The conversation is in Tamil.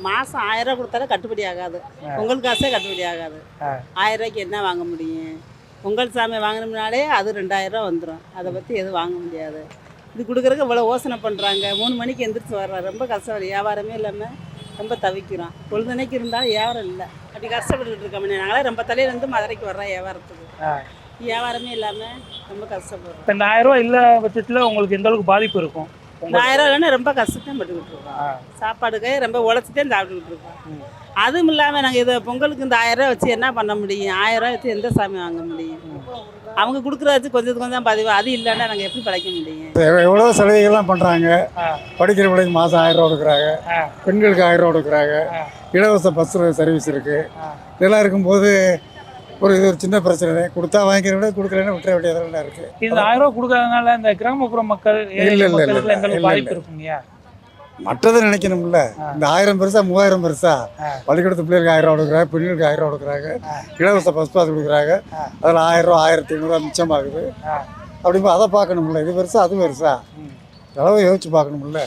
மாதம் 1000 ரூபா கொடுத்தாலும் கட்டுப்படி ஆகாது. பொங்கல் காசே கட்டுப்படி ஆகாது. 1000 ரூபாய்க்கு என்ன வாங்க முடியும்? பொங்கல் சாமி வாங்கினோம்னாலே அது 2000 ரூபா வந்துடும். அதை பற்றி எதுவும் வாங்க முடியாது. இது கொடுக்குறதுக்கு இவ்வளோ யோசனை பண்ணுறாங்க. 3 மணிக்கு எந்திரிச்சு வர்றோம். ரொம்ப கஷ்டம். வியாபாரமே இல்லாமல் ரொம்ப தவிக்கிறோம். பொழுதுனைக்கு இருந்தாலும் வியாபாரம் இல்லை. அப்படி கஷ்டப்பட்டுக்கிட்டு இருக்கோம். நாங்களே ரொம்ப தலையிலேருந்து மதுரைக்கு வர்றோம் வியாபாரத்துக்கு. வியாபாரமே இல்லாமல் ரொம்ப கஷ்டப்படுறோம். இப்போ இந்த 1000 ரூபா இல்லை பட்சத்தில் உங்களுக்கு எந்த அளவுக்கு பாதிப்பு இருக்கும்? இந்த 1000 ரூபா இல்லைன்னா ரொம்ப கஷ்டத்தையும் பட்டுக்கிட்டு இருக்கோம். சாப்பாடுக்கு ரொம்ப உழைச்சிட்டே சாப்பிட்டுக்கிட்டு இருக்கோம். அதுவும் இல்லாமல் நாங்கள் இதை பொங்கலுக்கு இந்த 1000 ரூபா வச்சு என்ன பண்ண முடியும்? 1000 ரூபா வச்சு எந்த சாமி வாங்க முடியும்? அவங்க கொடுக்குற வச்சு கொஞ்சம் பதிவு. அது இல்லைன்னா நாங்கள் எப்படி படைக்க முடியும்? எவ்வளோ சலுகைகள்லாம் பண்ணுறாங்க. படிக்கிற பிள்ளைக்கு மாதம் 1000 ரூபா கொடுக்குறாங்க. பெண்களுக்கு 1000 ரூபா கொடுக்குறாங்க. இலவச பஸ் சர்வீஸ் இருக்குது. இதெல்லாம் இருக்கும்போது ஒரு சின்ன பிரச்சனை. கொடுத்தா வாங்கிக்கிற விட கொடுக்கலன்னா விட்டுற வேண்டியதெல்லாம் இருக்குது. இந்த 1000 ரூபா கொடுக்காதனால இந்த கிராமப்புற மக்கள் பாதிப்பு இருக்குங்கய்யா. மற்றதை நினைக்கணும்ல. இந்த 1000 பெருசா 3000 பெருசா? பள்ளிக்கூடத்து பிள்ளைகளுக்கு 1000 ரூபா கொடுக்குறாங்க. பெண்களுக்கு 1000 ரூபா கொடுக்குறாங்க. இலவச பஸ் பாஸ் கொடுக்குறாங்க. அதில் 1000 ரூபா 1500 ரூபா மிச்சமாகுது. அப்படிங்கும்போது அதை பார்க்கணும்ல. இது பெருசா அது பெருசா? அளவு யோசிச்சு பார்க்கணும்ல.